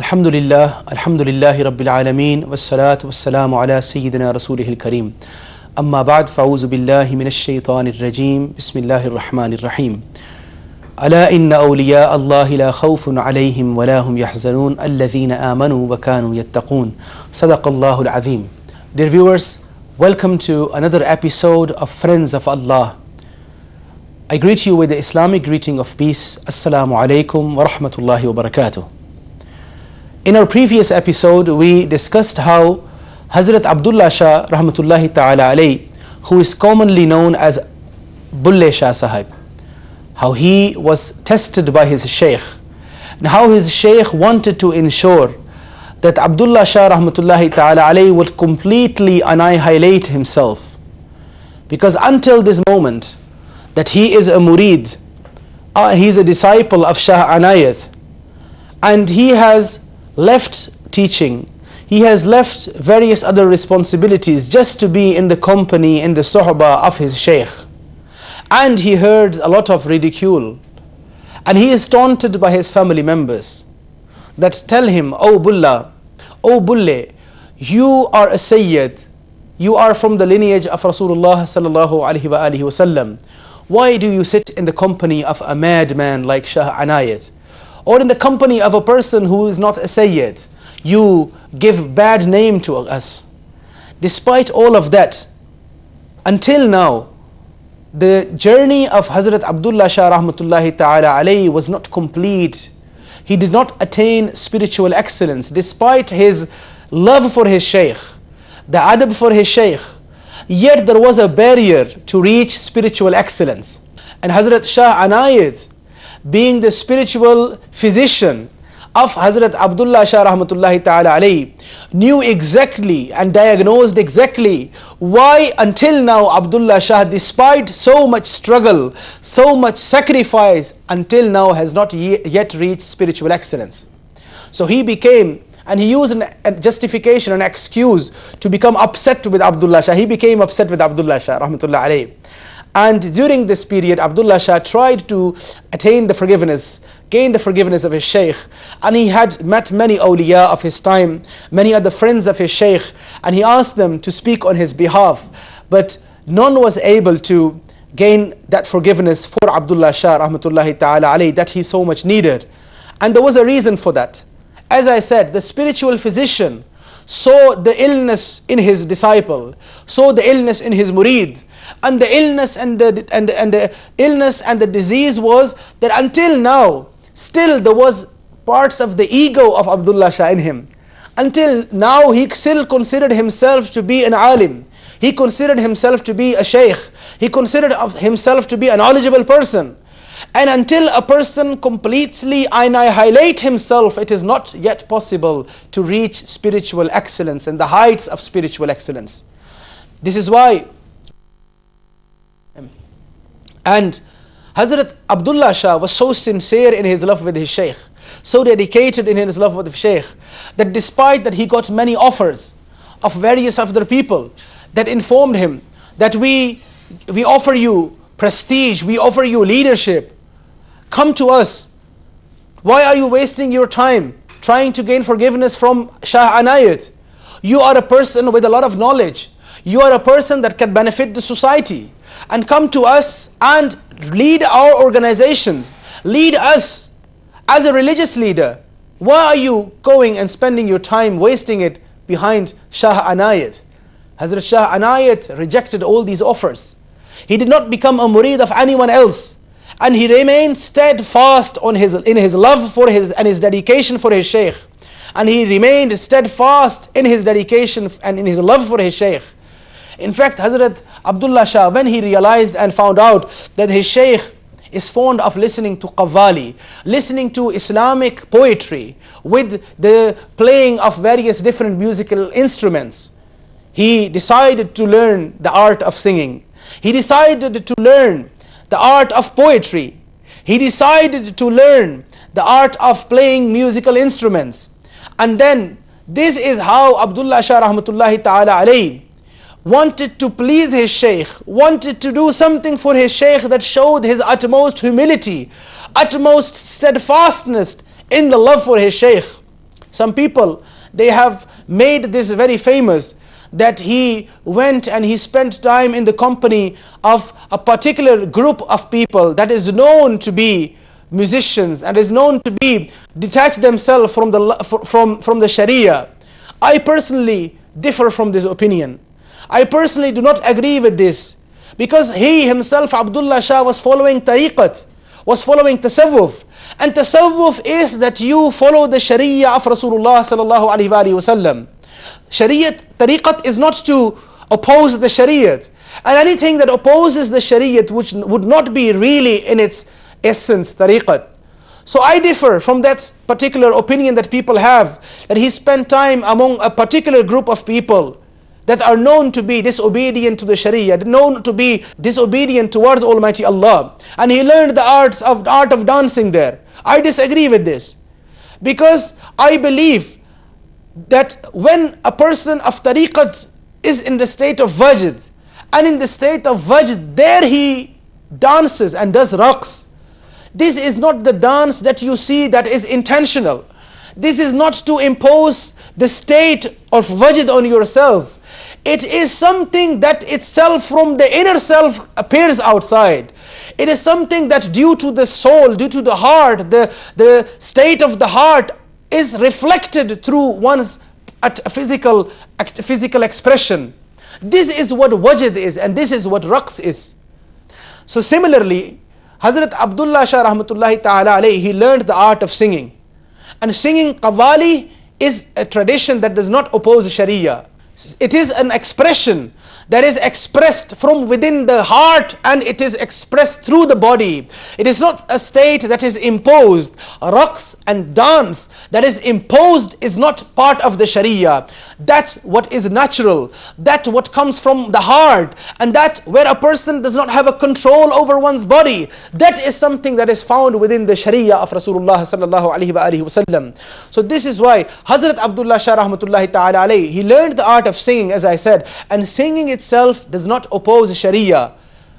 Alhamdulillahi Rabbil Alameen, wassalatu wassalamu ala Sayyidina Rasulihil Kareem. Amma ba'd, fa'uzu billahi minash shaitanir rajim, bismillahir rahmanir rahim. Ala inna awliya Allahi la khawfun alayhim wa la hum yahzanun, alladhina amanu wa kanu yattaqoon. Sadaqallahu al-azim. Dear viewers, welcome to another episode of Friends of Allah. I greet you with the Islamic greeting of peace. Assalamu alaikum wa rahmatullahi wa barakatuh. In our previous episode, we discussed how Hazrat Abdullah Shah rahmatullahi ta'ala alayhi, who is commonly known as Bulleh Shah Sahib, how he was tested by his Shaykh, and how his Shaykh wanted to ensure that Abdullah Shah rahmatullahi ta'ala alayhi would completely annihilate himself. Because until this moment, that he is a murid, he is a disciple of Shah Anayat, and he has left teaching, he has left various other responsibilities just to be in the company, in the suhbah of his Shaykh. And he heard a lot of ridicule, and he is taunted by his family members that tell him, "Oh Bulleh, oh Bulleh, you are a Sayyid, you are from the lineage of Rasulullah sallallahu alaihi wasallam. Why do you sit in the company of a madman like Shah Anayat? Or in the company of a person who is not a Sayyid? You give bad name to us." Despite all of that, until now, the journey of Hazrat Abdullah Shah rahmatullahi ta'ala alayhi was not complete. He did not attain spiritual excellence despite his love for his Shaykh, the adab for his Shaykh. Yet there was a barrier to reach spiritual excellence. And Hazrat Shah Anayat, being the spiritual physician of Hazrat Abdullah Shah rahmatullahi ta'ala alayhi, knew exactly and diagnosed exactly why until now Abdullah Shah, despite so much struggle, so much sacrifice, until now has not yet reached spiritual excellence. So he became, and he used a justification, an excuse to become upset with Abdullah Shah. He became upset with Abdullah Shah rahmatullahi alayhi. And during this period, Abdullah Shah tried to attain the forgiveness, gain the forgiveness of his Shaykh. And he had met many awliya of his time, many other friends of his Shaykh, and he asked them to speak on his behalf. But none was able to gain that forgiveness for Abdullah Shah rahmatullahi ta'ala alayhi that he so much needed. And there was a reason for that. As I said, the spiritual physician saw the illness in his disciple, saw the illness in his murid. And the illness and the disease was that until now, still there was parts of the ego of Abdullah Shah in him. Until now, he still considered himself to be an alim. He considered himself to be a Shaykh. He considered himself to be a knowledgeable person. And until a person completely annihilate himself, it is not yet possible to reach spiritual excellence and the heights of spiritual excellence. This is why. And Hazrat Abdullah Shah was so sincere in his love with his Shaykh, so dedicated in his love with his Shaykh, that despite that he got many offers of various other people that informed him that we offer you prestige, we offer you leadership, come to us. Why are you wasting your time trying to gain forgiveness from Shah Anayat? You are a person with a lot of knowledge. You are a person that can benefit the society. And come to us and lead our organizations. Lead us as a religious leader. Why are you going and spending your time, wasting it behind Shah Anayat? Hazrat Shah Anayat rejected all these offers. He did not become a murid of anyone else. And he remained steadfast in his love for his dedication for his Shaykh. And he remained steadfast in his dedication and in his love for his Shaykh. In fact, Hazrat Abdullah Shah, when he realized and found out that his Shaykh is fond of listening to qawwali, listening to Islamic poetry with the playing of various different musical instruments, he decided to learn the art of singing. He decided to learn the art of poetry. He decided to learn the art of playing musical instruments. And then, this is how Abdullah Shah rahmatullahi ta'ala alayhi wanted to please his Shaykh, wanted to do something for his Shaykh that showed his utmost humility, utmost steadfastness in the love for his Shaykh. Some people, they have made this very famous, that he went and he spent time in the company of a particular group of people that is known to be musicians and is known to be detached themselves from the Sharia. I personally differ from this opinion. I personally do not agree with this, because he himself, Bulleh Shah, was following tariqat, was following tasawwuf. And tasawwuf is that you follow the Sharia of Rasulullah sallallahu alaihi wasallam. Shariat, tariqat is not to oppose the Shariat. And anything that opposes the Shariat which would not be really in its essence tariqat. So I differ from that particular opinion that people have, that he spent time among a particular group of people that are known to be disobedient to the Sharia, known to be disobedient towards Almighty Allah. And he learned the art of dancing there. I disagree with this, because I believe that when a person of tariqat is in the state of wajd, and in the state of wajd, there he dances and does raqs. This is not the dance that you see that is intentional. This is not to impose the state of wajd on yourself. It is something that itself from the inner self appears outside. It is something that due to the soul, due to the heart, the state of the heart is reflected through one's physical expression. This is what wajd is, and this is what raqs is. So similarly, Hazrat Bulleh Shah rahmatullahi ta'ala alayhi, he learned the art of singing. And singing qawwali is a tradition that does not oppose Sharia. It is an expression that is expressed from within the heart, and it is expressed through the body. It is not a state that is imposed. Raqs and dance that is imposed is not part of the Sharia. That what is natural, that what comes from the heart, and that where a person does not have a control over one's body, that is something that is found within the Sharia of Rasulullah sallallahu alaihi wasallam. So this is why Hazrat Bulleh Shah rahmatullahi ta'ala alayhi, he learned the art of singing, as I said, and singing itself does not oppose Sharia,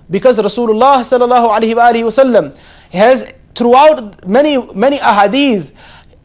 because Rasulullah sallallahu alaihi wasallam has, throughout many ahadith,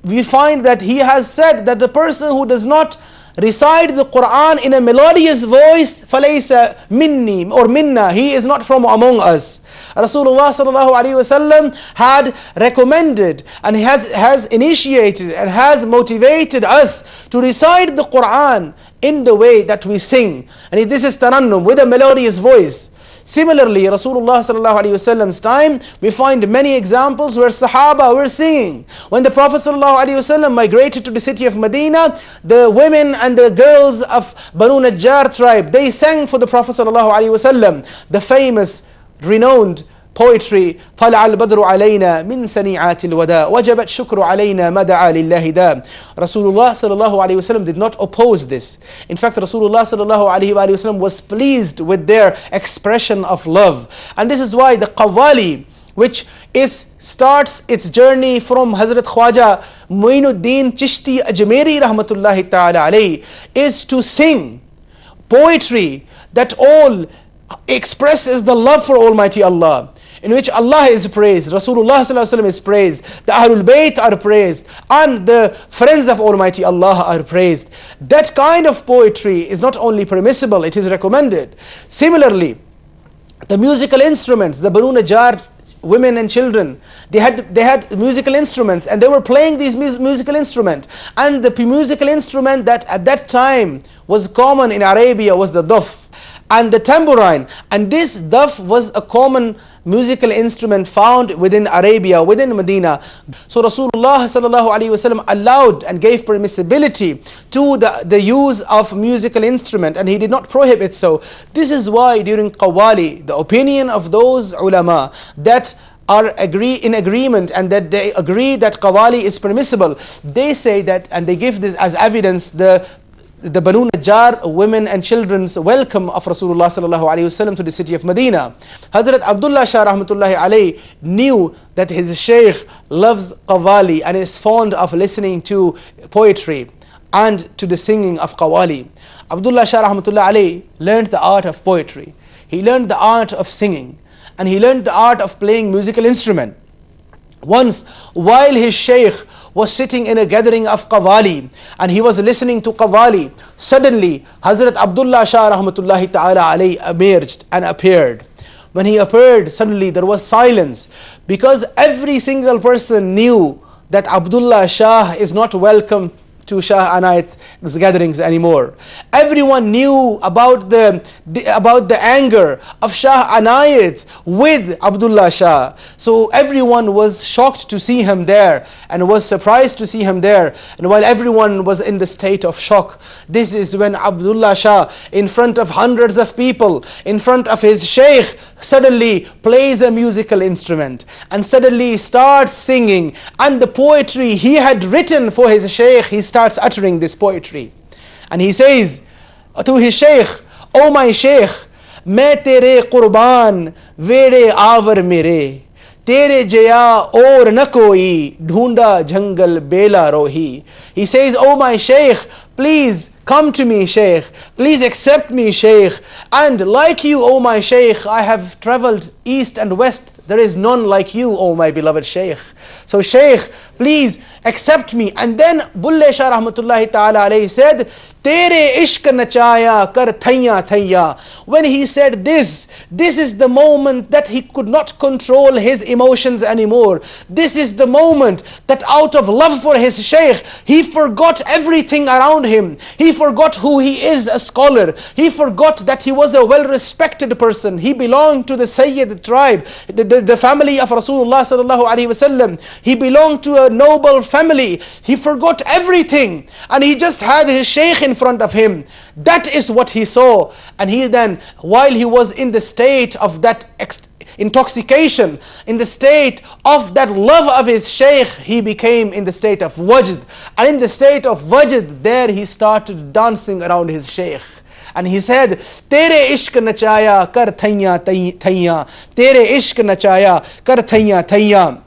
we find that he has said that the person who does not recite the Quran in a melodious voice, falaysa minni or minna, he is not from among us. Rasulullah sallallahu alaihi wasallam had recommended and has initiated and has motivated us to recite the Quran in the way that we sing, and this is tarannum, with a melodious voice. Similarly, Rasulullah sallallahu alaihi wasallam's time, we find many examples where Sahaba were singing. When the Prophet sallallahu alaihi wasallam migrated to the city of Medina, the women and the girls of Banu Najjar tribe, they sang for the Prophet sallallahu alaihi wasallam the famous, renowned poetry, طلع البدر علينا من سنيعات الوداع وجبت شكر علينا ما دعا لله دا. Rasulullah sallallahu alaihi wasallam did not oppose this. In fact, Rasulullah sallallahu alaihi wasallam was pleased with their expression of love. And this is why the qawwali, which starts its journey from Hazrat Khwaja Muinuddin Chishti Ajmeri rahmatullahi ta'ala alayhi, is to sing poetry that all expresses the love for Almighty Allah, in which Allah is praised, Rasulullah sallallahu alaihi wasallam is praised, the Ahlul Bayt are praised, and the friends of Almighty Allah are praised. That kind of poetry is not only permissible, it is recommended. Similarly, the musical instruments, the Banu Najjar women and children, they had musical instruments, and they were playing these musical instruments. And the musical instrument that at that time was common in Arabia was the daf and the tambourine. And this daf was a common musical instrument found within Arabia, within Medina. So Rasulullah sallallahu alaihi wasallam allowed and gave permissibility to the use of musical instrument, and he did not prohibit so. This is why during qawwali, the opinion of those ulama that are in agreement and that they agree that qawwali is permissible, they say that, and they give this as evidence, the Banu Najjar women and children's welcome of Rasulullah sallallahu alaihi wasallam to the city of Medina. Hazrat Bulleh Shah rahmatullahi alayhi knew that his sheikh loves qawwali and is fond of listening to poetry and to the singing of qawwali. Bulleh Shah rahmatullahi alayhi learned the art of poetry. He learned the art of singing, and he learned the art of playing musical instrument. Once, while his sheikh was sitting in a gathering of Qawwali and he was listening to Qawwali. Suddenly, Hazrat Bulleh Shah rahmatullahi ta'ala alayhi emerged and appeared. When he appeared, suddenly there was silence because every single person knew that Bulleh Shah is not welcome to Shah Anayat's gatherings anymore. Everyone knew about the anger of Shah Anayat with Bulleh Shah. So everyone was shocked to see him there and was surprised to see him there. And while everyone was in the state of shock, this is when Bulleh Shah, in front of hundreds of people, in front of his sheikh, suddenly plays a musical instrument and suddenly starts singing, and the poetry he had written for his sheikh, he starts uttering this poetry. And he says to his sheikh, "Oh my sheikh, main tere qurban vede avar mere, tere jaya aur na koi, dhunda jangal bela rohi." He says, "Oh my sheikh, please come to me, sheikh. Please accept me, sheikh. And like you, oh my sheikh, I have traveled east and west. There is none like you, oh my beloved sheikh. So sheikh, please accept me." And then Bulleh Shah rahmatullahi ta'ala alayhi said, "Tere ishq nachaya kar thaiya thaiya." When he said this is the moment that he could not control his emotions anymore. This is the moment that out of love for his sheikh, he forgot everything around him. He forgot who he is, a scholar. He forgot that he was a well-respected person. He belonged to the Sayyid tribe, the family of Rasulullah sallallahu alaihi wasallam. He belonged to a noble family. He forgot everything and he just had his sheikh in front of him. That is what he saw. And he then, while he was in the state of that intoxication, in the state of that love of his sheikh, he became in the state of wajd. And in the state of wajd, there he started dancing around his sheikh. And he said, "Tere ishq nachaya kar thaiya thaiya, tere ishq nachaya kar thaiya thaiya."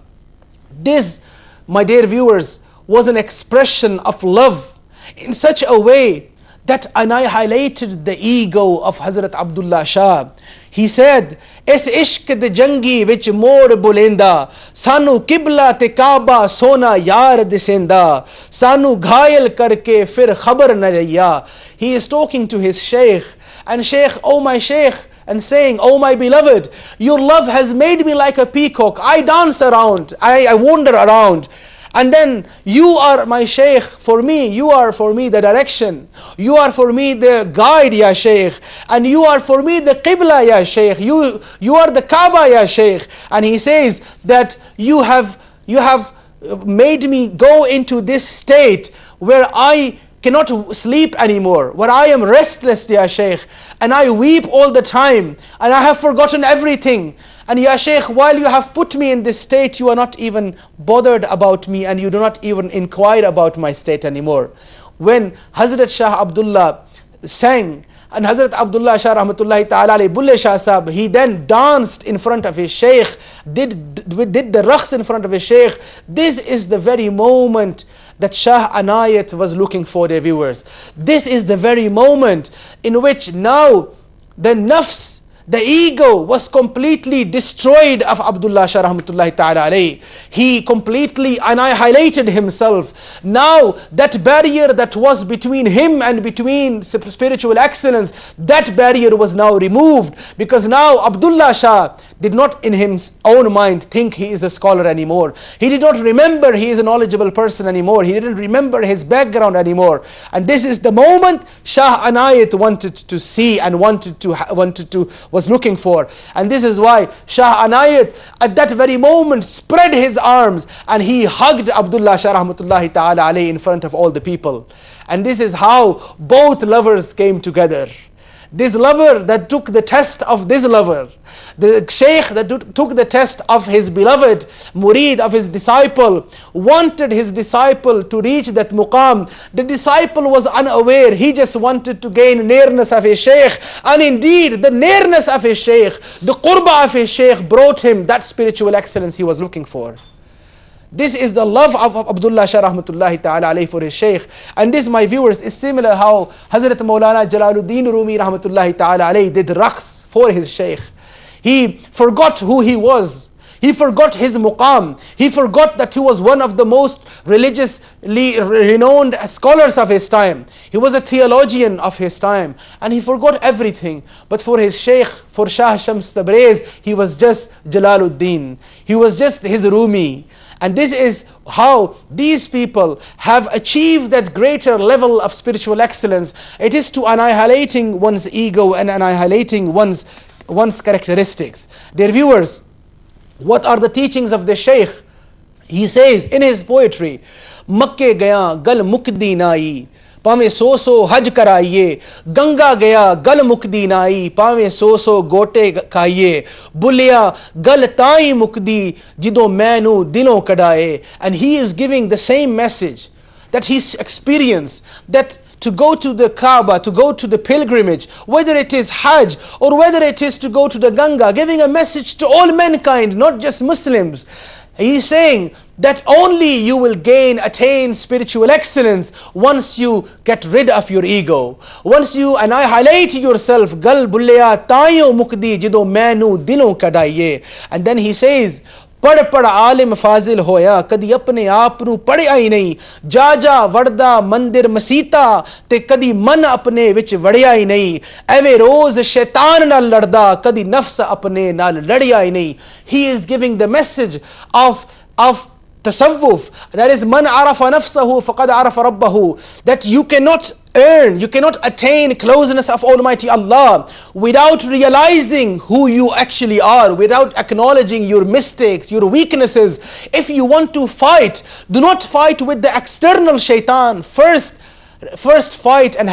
This, my dear viewers, was an expression of love in such a way that annihilated the ego of Hazrat Bulleh Shah. He said, "Es ishq de jangi vich mor bulenda, sanu qibla te kaaba sona yar disenda, sanu ghayal karke fir khabar na raya." He is talking to his sheikh, and sheikh, "Oh my sheikh," and saying, "Oh my beloved, your love has made me like a peacock. I dance around, I wander around. And then you are my sheikh for me. You are for me the direction. You are for me the guide, ya sheikh. And you are for me the qibla, ya sheikh. You are the Kaaba, ya sheikh." And he says that you have made me go into this state where I cannot sleep anymore, where I am restless, ya sheikh, and I weep all the time, and I have forgotten everything. And ya sheikh, while you have put me in this state, you are not even bothered about me, and you do not even inquire about my state anymore. When Hazrat Shah Abdullah sang, and Hazrat Bulleh Shah rahmatullahi ta'ala alayhi, Bulleh Shah sahab, he then danced in front of his sheikh, did the raqs in front of his sheikh. This is the very moment that Shah Anayat was looking for, their viewers. This is the very moment in which now the nafs, the ego, was completely destroyed of Bulleh Shah rahmatullahi ta'ala alayhi. He completely annihilated himself. Now that barrier that was between him and between spiritual excellence, that barrier was now removed, because now Bulleh Shah did not in his own mind think he is a scholar anymore. He did not remember he is a knowledgeable person anymore. He didn't remember his background anymore. And this is the moment Shah Anayat wanted to see and was looking for. And this is why Shah Anayat at that very moment spread his arms and he hugged Bulleh Shah rahmatullahi ta'ala alayhi in front of all the people. And this is how both lovers came together. This lover that took the test of this lover, the sheikh that took the test of his beloved murid, of his disciple, wanted his disciple to reach that muqam. The disciple was unaware. He just wanted to gain nearness of his sheikh. And indeed, the nearness of his sheikh, the qurba of his sheikh, brought him that spiritual excellence he was looking for. This is the love of Bulleh Shah rahmatullahi ta'ala alayhi for his sheikh. And this, my viewers, is similar how Hazrat Maulana Jalaluddin Rumi rahmatullahi ta'ala alayhi did raqs for his sheikh. He forgot who he was. He forgot his muqam. He forgot that he was one of the most religiously renowned scholars of his time. He was a theologian of his time. And he forgot everything. But for his Shaykh, for Shah Shams Tabriz, he was just Jalaluddin. He was just his Rumi. And this is how these people have achieved that greater level of spiritual excellence. It is to annihilating one's ego and annihilating one's characteristics. Dear viewers, what are the teachings of the Shaykh? He says in his poetry, Makke gaya gal mukdi nai, पावे सो सो हज कराइए, गंगा गया गल मुकदी नाई, पावे सो सो गोटे खाइए, बुलिया गल ताई मुकदी जिदो मैनू दिलों कडाए. And he is giving the same message that he's experienced, that to go to the Kaaba, to go to the pilgrimage, whether it is Hajj or whether it is to go to the Ganga, giving a message to all mankind, not just Muslims. He is saying that only you will attain spiritual excellence once you get rid of your ego. Once you annihilate yourself. Gal bulleh tayo mukdi jido mainu dilon kadaiye. And then he says, पढ़ पढ़ आलिम फाजिल होया कदी अपने आप नू पढ़िया ही नहीं, जा जा वड़दा मंदिर मसीता ते कदी मन अपने विच वड़िया ही नहीं, एवे रोज शैतान नाल लड़दा कदी नफ्स अपने नाल लड़िया ही नहीं. He is giving the message of tasawwuf, that is man arafa nafsahu faqad arafa rabbahu, that you cannot earn, you cannot attain closeness of Almighty Allah without realizing who you actually are, without acknowledging your mistakes, your weaknesses. If you want to fight, do not fight with the external shaitan. First fight and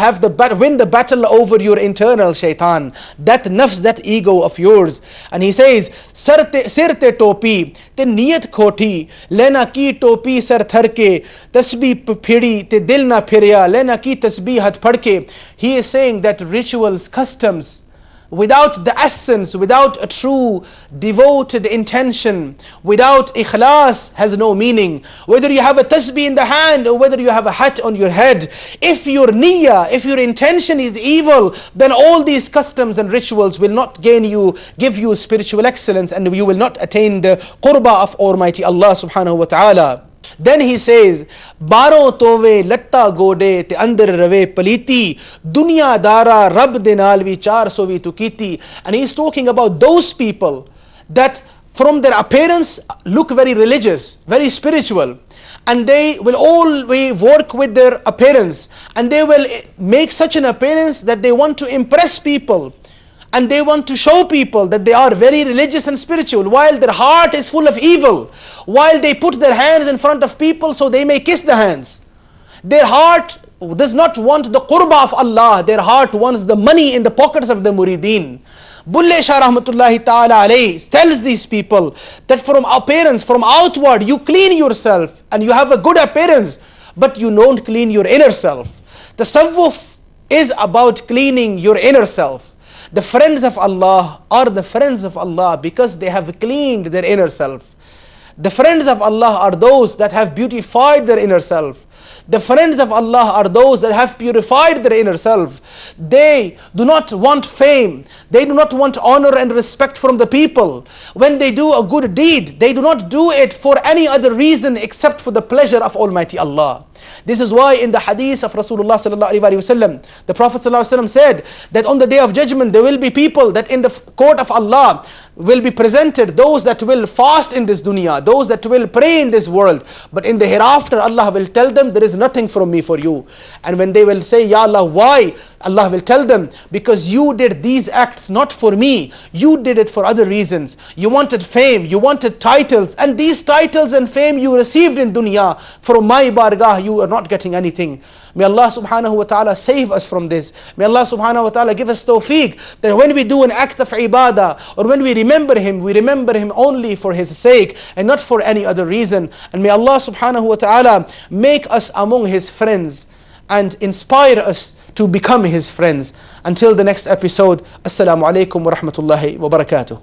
win the battle over your internal shaitan, that nafs, that ego of yours. And he says, sir te topi te niyat khoti, lena ki topi sar thar ke, tasbih phidi te dil na phirya, lena ki tasbih hat phadke. He is saying that rituals, customs, without the essence, without a true devoted intention, without ikhlas, has no meaning. Whether you have a tasbih in the hand or whether you have a hat on your head, if your niyyah, if your intention is evil, then all these customs and rituals will not give you spiritual excellence, and you will not attain the qurbah of Almighty Allah subhanahu wa ta'ala. Then he says, Baro tove latta gode te andar rave paliti, dunya dara rab de nalvi char sovi tukiti. And he's talking about those people that from their appearance look very religious, very spiritual. And they will always work with their appearance. And they will make such an appearance that they want to impress people. And they want to show people that they are very religious and spiritual, while their heart is full of evil. While they put their hands in front of people so they may kiss the hands. Their heart does not want the qurbah of Allah. Their heart wants the money in the pockets of the murideen. Bulleh Shah rahmatullahi ta'ala alayhi tells these people that from appearance, from outward, you clean yourself and you have a good appearance, but you don't clean your inner self. The tasawwuf is about cleaning your inner self. The friends of Allah are the friends of Allah because they have cleaned their inner self. The friends of Allah are those that have beautified their inner self. The friends of Allah are those that have purified their inner self. They do not want fame. They do not want honor and respect from the people. When they do a good deed, they do not do it for any other reason except for the pleasure of Almighty Allah. This is why in the hadith of Rasulullah sallallahu alaihi wasallam, the Prophet sallallahu alaihi wasallam said that on the day of judgment there will be people that in the court of Allah will be presented, those that will fast in this dunya, those that will pray in this world, but in the hereafter Allah will tell them, there is nothing from me for you. And when they will say, Ya Allah, why? Allah will tell them, because you did these acts not for me, you did it for other reasons. You wanted fame, you wanted titles, and these titles and fame you received in dunya. From my bargah you are not getting anything. May Allah subhanahu wa ta'ala save us from this. May Allah subhanahu wa ta'ala give us tawfiq that when we do an act of ibadah or when we remember Him only for His sake and not for any other reason. And may Allah subhanahu wa ta'ala make us among His friends and inspire us to become His friends. Until the next episode, Assalamu alaikum wa rahmatullahi wa barakatuh.